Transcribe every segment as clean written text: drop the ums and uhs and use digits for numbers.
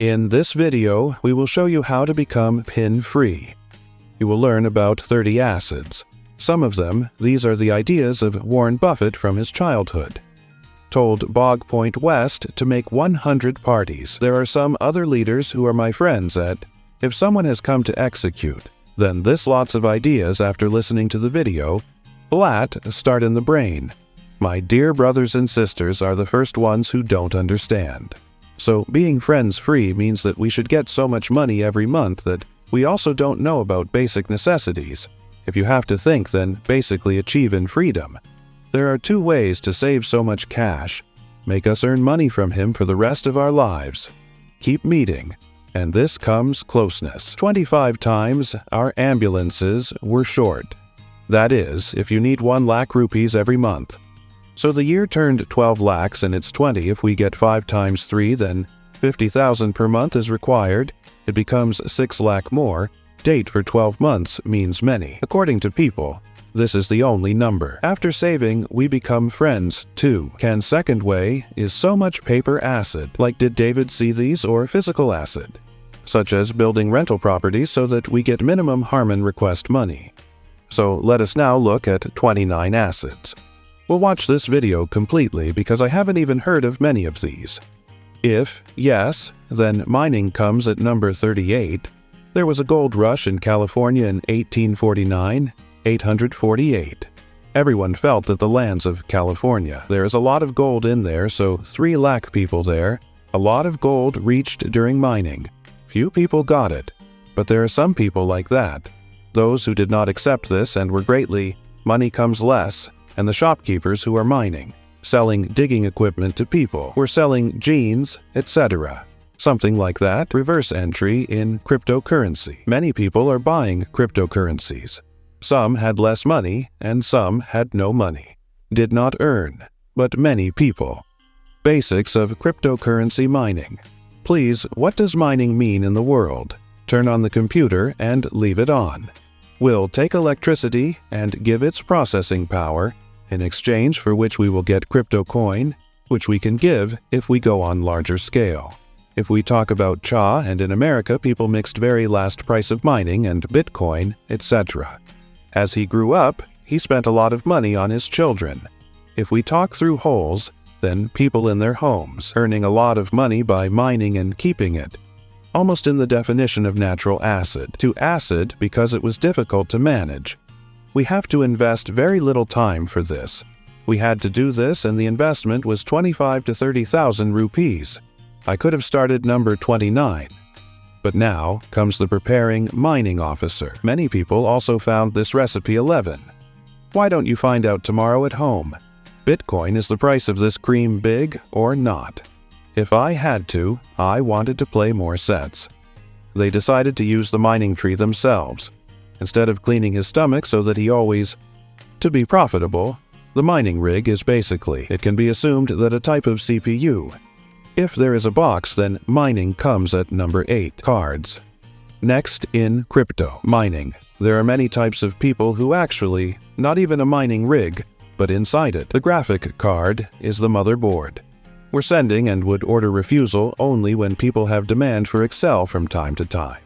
In this video, we will show you how to become pin-free. You will learn about 30 acids. Some of them, these are the ideas of Warren Buffett from his childhood. Told Bog Point West to make 100 parties. There are some other leaders who are my friends at, if someone has come to execute, then this lots of ideas after listening to the video, flat start in the brain. My dear brothers and sisters are the first ones who don't understand. So being friends-free means that we should get so much money every month that we also don't know about basic necessities. If you have to think, then basically achieve in freedom. There are two ways to save so much cash. Make us earn money from him for the rest of our lives. Keep meeting. And this comes closeness. 25 times our ambulances were short. That is, if you need 1 lakh rupees every month. So the year turned 12 lakhs and it's 20. If we get 5 times 3, then 50,000 per month is required. It becomes 6 lakh more. Date for 12 months means many. According to people, this is the only number. After saving, we become friends too. Can second way is so much paper acid. Like, did David see these, or physical acid? Such as building rental properties so that we get minimum Harmon request money. So let us now look at 29 acids. We'll watch this video completely because I haven't even heard of many of these. If yes, then mining comes at number 38. There was a gold rush in California in 1849, 848. Everyone felt that the lands of California. There is a lot of gold in there, so 3 lakh people there. A lot of gold reached during mining. Few people got it, but there are some people like that. Those who did not accept this and were greatly, money comes less, and the shopkeepers who are mining, selling digging equipment to people, were selling jeans, etc. Something like that, reverse entry in cryptocurrency. Many people are buying cryptocurrencies. Some had less money, and some had no money. Did not earn, but many people. Basics of cryptocurrency mining. Please, what does mining mean in the world? Turn on the computer and leave it on. We'll take electricity and give its processing power, in exchange for which we will get crypto coin, which we can give if we go on larger scale. If we talk about cha, and in America people mixed very last price of mining and Bitcoin, etc. As he grew up, he spent a lot of money on his children. If we talk through holes, then people in their homes, earning a lot of money by mining and keeping it. Almost in the definition of natural acid, to acid because it was difficult to manage. We have to invest very little time for this. We had to do this and the investment was 25 to 30,000 rupees. I could have started number 29. But now comes the preparing mining officer. Many people also found this recipe 11. Why don't you find out tomorrow at home? Bitcoin is the price of this cream big or not? If I had to, I wanted to play more sets. They decided to use the mining tree themselves. Instead of cleaning his stomach so that he always... To be profitable, the mining rig is basically, it can be assumed that a type of CPU. If there is a box, then mining comes at number 8, cards. Next, in crypto mining, there are many types of people who actually, not even a mining rig, but inside it, the graphic card is the motherboard. We're sending and would order refusal only when people have demand for Excel from time to time.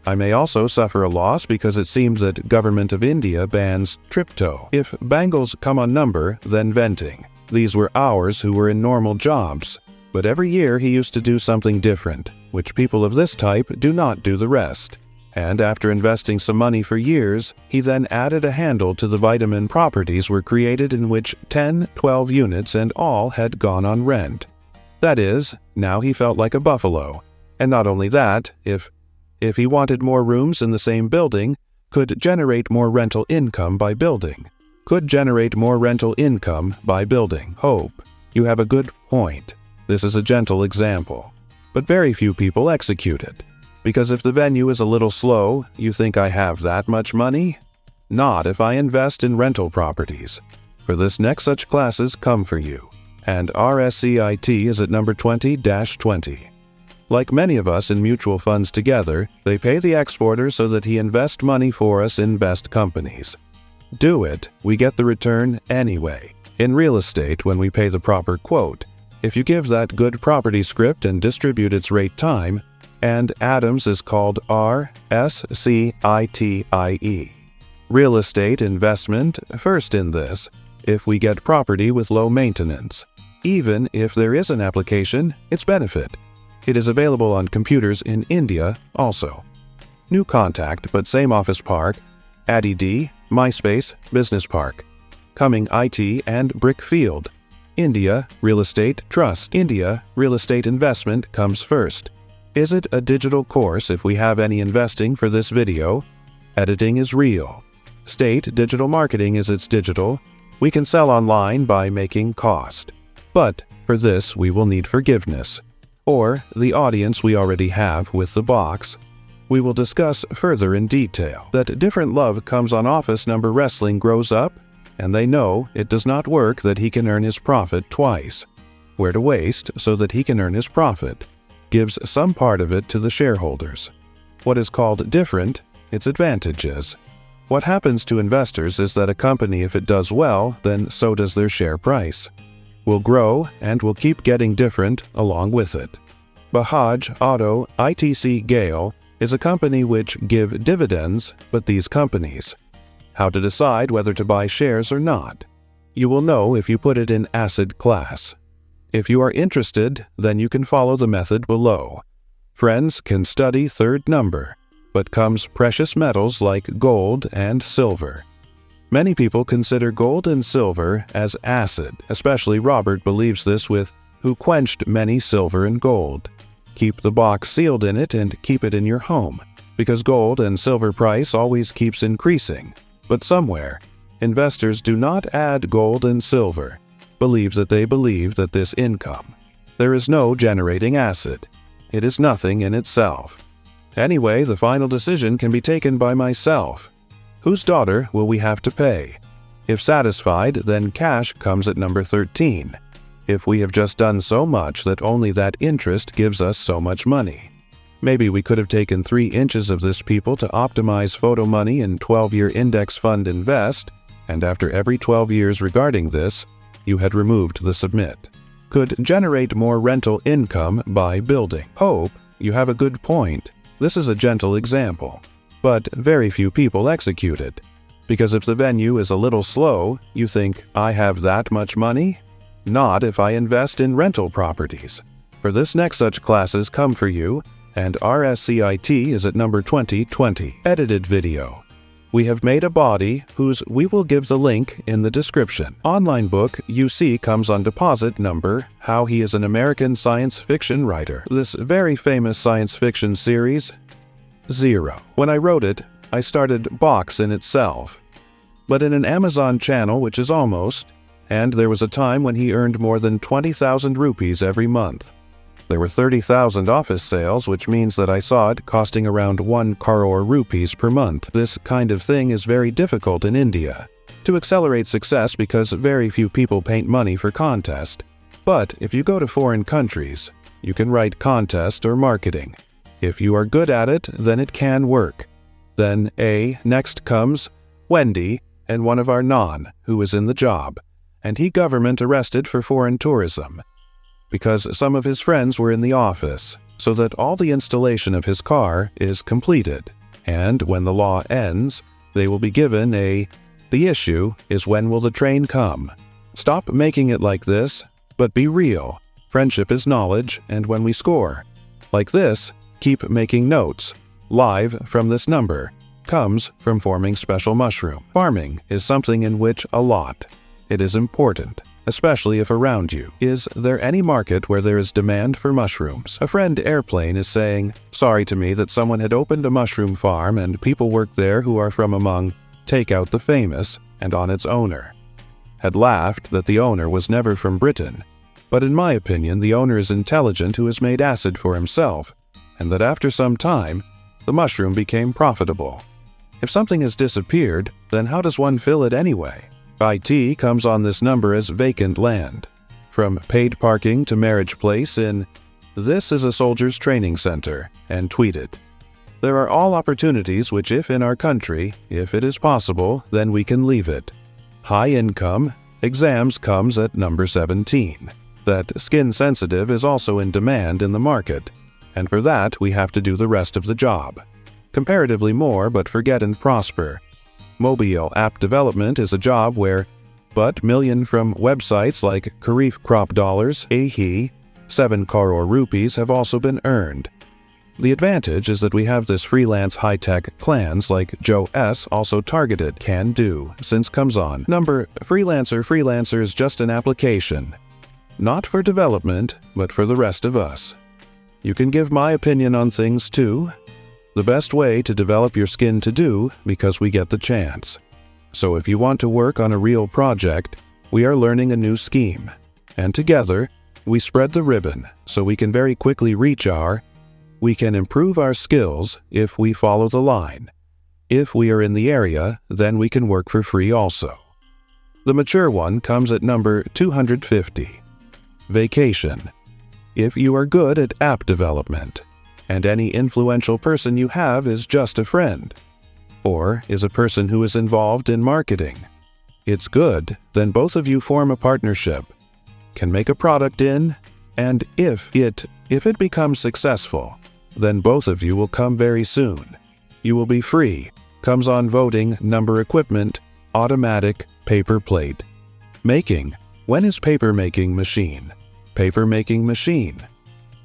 I may also suffer a loss because it seemed that government of India bans crypto. If bangles come on number, then venting. These were ours who were in normal jobs. But every year he used to do something different, which people of this type do not do the rest. And after investing some money for years, he then added a handle to the vitamin properties were created in which 10, 12 units and all had gone on rent. That is, now he felt like a buffalo. And not only that, if he wanted more rooms in the same building, could generate more rental income by building. Could generate more rental income by building. Hope. You have a good point. This is a gentle example. But very few people execute it. Because if the venue is a little slow, you think I have that much money? Not if I invest in rental properties. For this next such classes come for you. And RSCIT is at number 20-20. Like many of us in mutual funds together, they pay the exporter so that he invest money for us in best companies. Do it, we get the return anyway. In real estate, when we pay the proper quote, If you give that good property script and distribute its rate time, and Adams is called RSCITIE. Real estate investment first in this, if we get property with low maintenance. Even if there is an application, it's benefit. It is available on computers in India also. New contact but same office park, ADD, MySpace, Business Park. Coming IT and Brickfield. India, Real Estate Trust. India, Real Estate Investment comes first. Is it a digital course if we have any investing for this video? Editing is real. State digital marketing is its digital. We can sell online by making cost. But for this we will need forgiveness, or the audience we already have with the box. We will discuss further in detail that different love comes on office number wrestling grows up, and they know it does not work that he can earn his profit twice. Where to waste so that he can earn his profit. Gives some part of it to the shareholders. What is called different, its advantages. What happens to investors is that a company, if it does well, then so does their share price. Will grow and will keep getting different along with it. Bahaj Auto ITC Gale is a company which give dividends, but these companies. How to decide whether to buy shares or not. You will know if you put it in asset class. If you are interested, then you can follow the method below. Friends can study third number, but comes precious metals like gold and silver. Many people consider gold and silver as acid, especially Robert believes this with who quenched many silver and gold. Keep the box sealed in it and keep it in your home, because gold and silver price always keeps increasing. But somewhere, investors do not add gold and silver. Believe that this income. There is no generating acid. It is nothing in itself. Anyway, the final decision can be taken by myself. Whose daughter will we have to pay? If satisfied, then cash comes at number 13. If we have just done so much that only that interest gives us so much money. Maybe we could have taken 3 inches of this people to optimize photo money in 12-year index fund invest, and after every 12 years regarding this, you had removed the submit. Could generate more rental income by building. Hope you have a good point. This is a gentle example, but very few people execute it. Because if the venue is a little slow, you think, I have that much money? Not if I invest in rental properties. For this next such classes come for you, and RSCIT is at number 2020. Edited video. We have made a body whose we will give the link in the description. Online book UC comes on deposit number How He is an American Science Fiction Writer. This very famous science fiction series 0. When I wrote it, I started box in itself. But in an Amazon channel which is almost, and there was a time when he earned more than 20,000 rupees every month. There were 30,000 office sales, which means that I saw it costing around 1 crore rupees per month. This kind of thing is very difficult in India to accelerate success because very few people paint money for contest. But if you go to foreign countries, you can write contest or marketing. If you are good at it, then it can work. Then next comes Wendy and one of our who is in the job, and he government arrested for foreign tourism. Because some of his friends were in the office, so that all the installation of his car is completed, and when the law ends, they will be given the issue is when will the train come? Stop making it like this, but be real. Friendship is knowledge, and when we score. Like this, keep making notes. Live from this number comes from forming special mushroom. Farming is something in which a lot. It is important. Especially if around you. Is there any market where there is demand for mushrooms? A friend Airplane is saying, sorry to me that someone had opened a mushroom farm and people work there who are from among, take out the famous, and on its owner. Had laughed that the owner was never from Britain, but in my opinion the owner is intelligent who has made acid for himself, and that after some time, the mushroom became profitable. If something has disappeared, then how does one fill it anyway? IT comes on this number as vacant land. From paid parking to marriage place in this is a soldier's training center, and tweeted. There are all opportunities which if in our country, if it is possible, then we can leave it. High income, exams comes at number 17. that skin sensitive is also in demand in the market, and for that we have to do the rest of the job. Comparatively more, but forget and prosper. Mobile app development is a job where but million from websites like Kharif Crop Dollars, Ahi, 7 crore rupees have also been earned. The advantage is that we have this freelance high-tech clans like Joe S. also targeted can do since comes on. Number freelancer is just an application. Not for development, but for the rest of us. You can give my opinion on things too. The best way to develop your skin to do because we get the chance. So if you want to work on a real project, we are learning a new scheme. And together, we spread the ribbon so we can very quickly reach we can improve our skills if we follow the line. If we are in the area, then we can work for free also. The mature one comes at number 250. Vacation. If you are good at app development, and any influential person you have is just a friend, or is a person who is involved in marketing, it's good, then both of you form a partnership, can make a product and if it becomes successful, then both of you will come very soon. You will be free, comes on voting, number equipment, automatic, paper plate. Making. When is paper making machine? Paper making machine.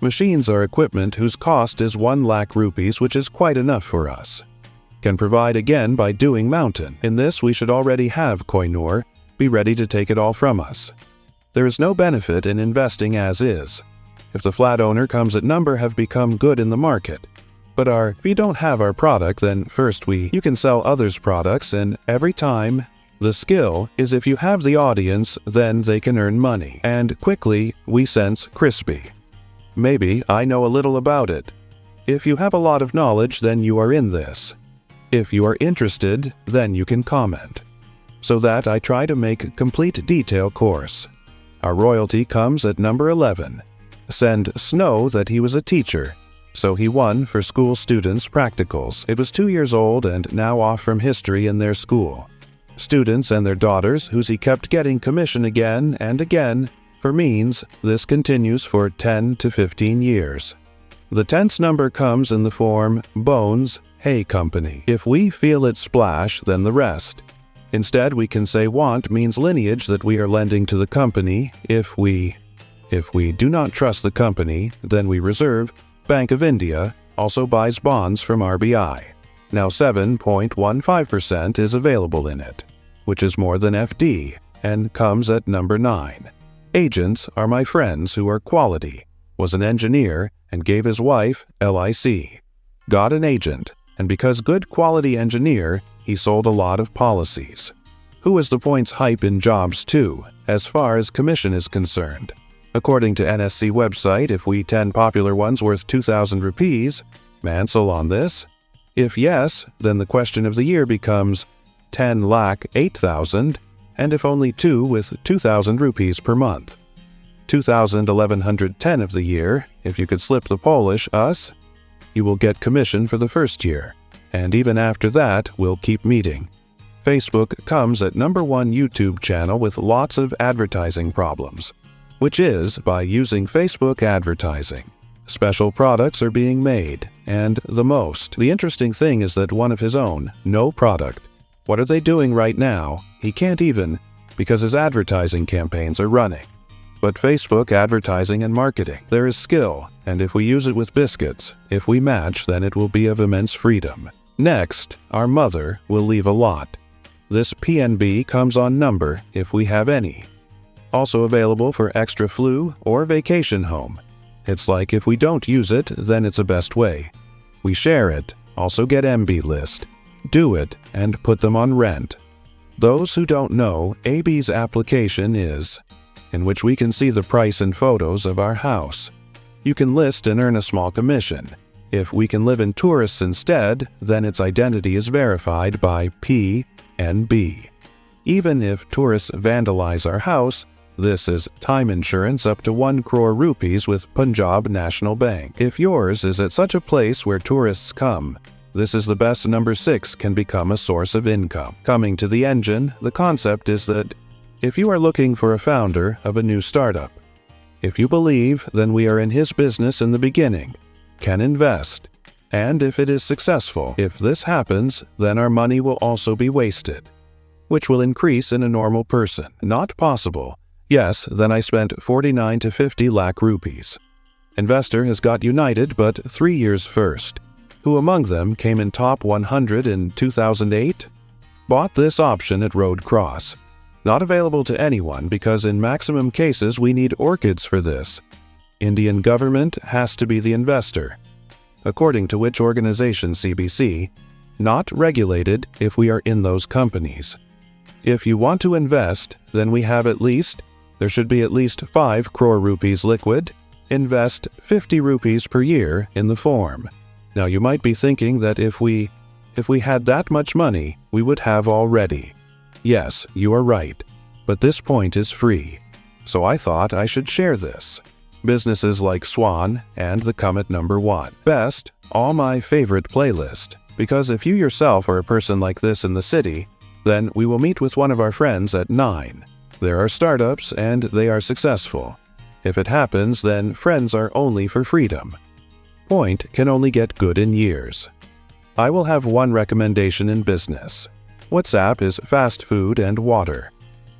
Machines are equipment whose cost is 1 lakh rupees, which is quite enough for us. Can provide again by doing mountain. In this we should already have Koinur, be ready to take it all from us. There is no benefit in investing as is. If the flat owner comes at number have become good in the market. But if you don't have our product, then first you can sell others' products, and every time the skill is if you have the audience, then they can earn money. And quickly we sense crispy. Maybe I know a little about it. If you have a lot of knowledge, then you are in this. If you are interested, then you can comment. So that I try to make a complete detail course. Our royalty comes at number 11. Send Snow that he was a teacher, so he won for school students' practicals. It was 2 years old and now off from history in their school. Students and their daughters, whose he kept getting commission again and again, for means this continues for 10 to 15 years. The 10th number comes in the form Bones, Hay Company. If we feel it splash, then the rest. Instead, we can say want means lineage that we are lending to the company. If we do not trust the company, then we reserve. Bank of India also buys bonds from RBI. Now 7.15% is available in it, which is more than FD, and comes at number 9. Agents are my friends who are quality, was an engineer, and gave his wife LIC. Got an agent, and because good quality engineer, he sold a lot of policies. Who is the points hype in jobs too, as far as commission is concerned? According to NSC website, if we 10 popular ones worth 2,000 rupees, Mansell on this? If yes, then the question of the year becomes 10 lakh 8,000, and if only 2 with 2,000 rupees per month. 2,1110 of the year, if you could slip the Polish us, you will get commission for the first year, and even after that we'll keep meeting. Facebook comes at number 1 YouTube channel with lots of advertising problems, which is by using Facebook advertising. Special products are being made, and the interesting thing is that one of his own, no product. What are they doing right now? He can't even, because his advertising campaigns are running. But Facebook advertising and marketing, there is skill, and if we use it with biscuits, if we match, then it will be of immense freedom. Next, our mother will leave a lot. This PNB comes on number if we have any. Also available for extra flu or vacation home. It's like if we don't use it, then it's a best way. We share it, also get MB list, do it, and put them on rent. Those who don't know, AB's application is, in which we can see the price and photos of our house. You can list and earn a small commission. If we can live in tourists instead, then its identity is verified by PNB. Even if tourists vandalize our house, this is time insurance up to 1 crore rupees with Punjab National Bank. If yours is at such a place where tourists come, this is the best. Number 6 can become a source of income. Coming to the engine, the concept is that if you are looking for a founder of a new startup, If you believe, then we are in his business in the beginning, can invest. And if it is successful, if this happens, then our money will also be wasted, which will increase in a normal person. Not possible. Yes, then I spent 49 to 50 lakh rupees. Investor has got united but 3 years first. Who among them came in top 100 in 2008? Bought this option at Road Cross. Not available to anyone because in maximum cases we need orchids for this. Indian government has to be the investor. According to which organization CBC, not regulated if we are in those companies. If you want to invest, then there should be at least 5 crore rupees liquid. Invest 50 rupees per year in the form. Now you might be thinking that if we had that much money, we would have already. Yes, you are right, but this point is free. So I thought I should share this. Businesses like Swan and the come at number 1. Best, all my favorite playlist, because if you yourself are a person like this in the city, then we will meet with one of our friends at 9. There are startups and they are successful. If it happens, then friends are only for freedom. Point can only get good in years. I will have one recommendation in business. WhatsApp is fast food and water.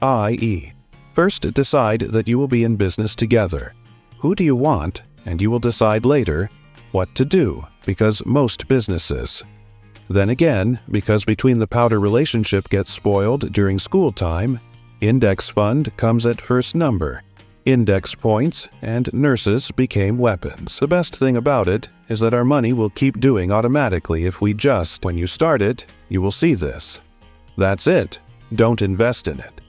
i.e., first decide that you will be in business together. Who do you want, and you will decide later what to do, because most businesses. Then again, because between the powder relationship gets spoiled during school time, index fund comes at first number. Index points and nurses became weapons. The best thing about it is that our money will keep doing automatically if we just, when you start it, you will see this. That's it. Don't invest in it.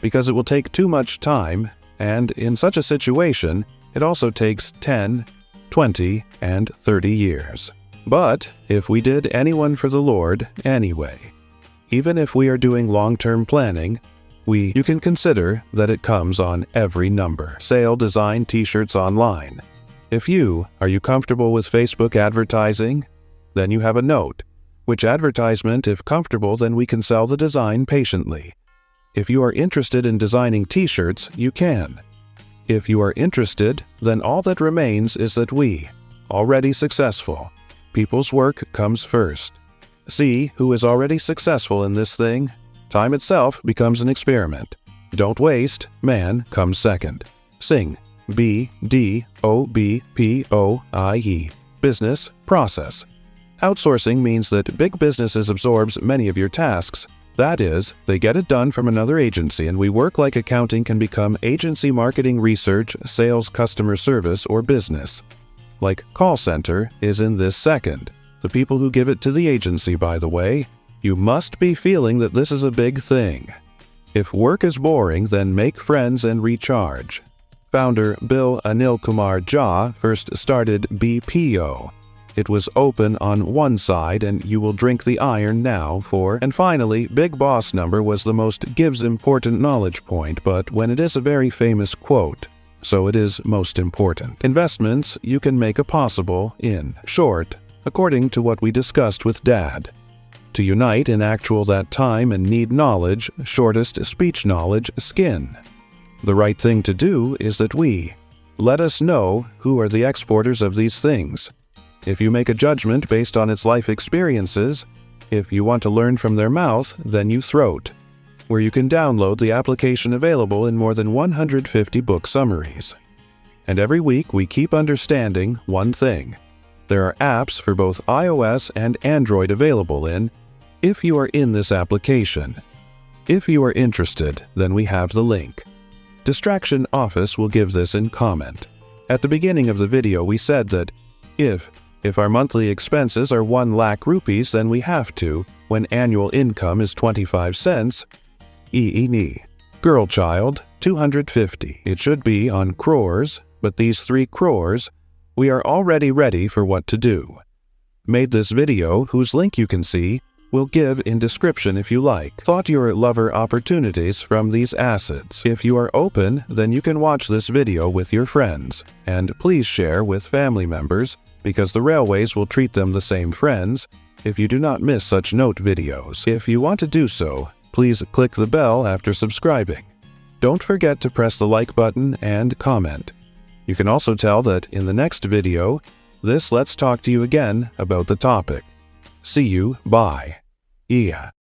Because it will take too much time, and in such a situation, it also takes 10, 20, and 30 years. But if we did anyone for the Lord anyway, even if we are doing long-term planning, you can consider that it comes on every number. Sale design t-shirts online. Are you comfortable with Facebook advertising? Then you have a note. Which advertisement, if comfortable, then we can sell the design patiently. If you are interested in designing t-shirts, you can. If you are interested, then all that remains is that we, already successful, people's work comes first. See who is already successful in this thing. Time itself becomes an experiment. Don't waste, man comes second. Sing. BDOBPOIE. Business process. Outsourcing means that big businesses absorbs many of your tasks. That is, they get it done from another agency and we work like accounting can become agency marketing research, sales, customer service, or business. Like call center is in this second. The people who give it to the agency, by the way, you must be feeling that this is a big thing. If work is boring, then make friends and recharge. Founder Bill Anil Kumar Jha first started BPO. It was open on one side and you will drink the iron now for. And finally, Big Boss number was the most gives important knowledge point, but when it is a very famous quote, so it is most important. Investments you can make a possible in short, according to what we discussed with Dad. To unite in actual that time and need knowledge, shortest speech knowledge, skin. The right thing to do is that let us know who are the exporters of these things. If you make a judgment based on its life experiences, if you want to learn from their mouth, then you throat, where you can download the application available in more than 150 book summaries. And every week we keep understanding one thing. There are apps for both iOS and Android available if you are in this application. If you are interested, then we have the link. Distraction Office will give this in comment. At the beginning of the video we said that if our monthly expenses are 1 lakh rupees, then we have to, when annual income is 25 cents, girl child, 250. It should be on crores, but these 3 crores, we are already ready for what to do. Made this video, whose link you can see, will give in description if you like. Thought your lover opportunities from these assets. If you are open, then you can watch this video with your friends. And please share with family members, because the railways will treat them the same friends if you do not miss such note videos. If you want to do so, please click the bell after subscribing. Don't forget to press the like button and comment. You can also tell that in the next video, this lets talk to you again about the topic. See you, bye. Yeah.